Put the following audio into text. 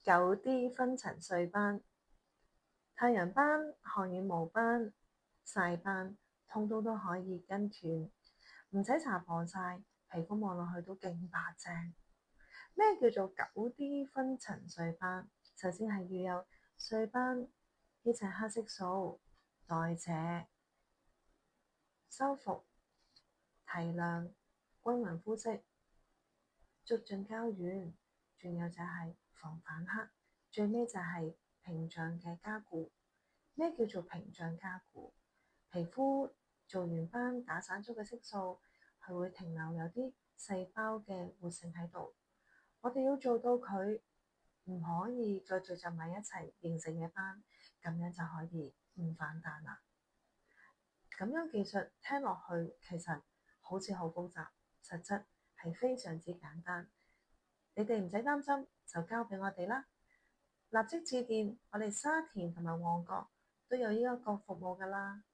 9D 分層睡班，太陽班、汗羽毛班、曬班，通通都可以跟團，唔使搽防曬，皮膚望落去都勁白淨。咩叫做9D 分層睡班？首先係要有睡班呢隻黑色素、代謝、修復、提亮、均勻膚質、促進膠原，仲有就係防反黑，最尾就係屏障嘅加固。咩叫做屏障加固？皮膚做完斑打散咗嘅色素，係會停留有啲細胞嘅活性喺度。我哋要做到佢唔可以再聚集埋一齊形成嘅斑，咁樣就可以唔反彈啦。咁樣技術聽落去其實好似好複雜，實質係非常之簡單。你哋唔使擔心，就交俾我哋啦。立即致電，我哋沙田同埋旺角都有呢一個服務㗎啦。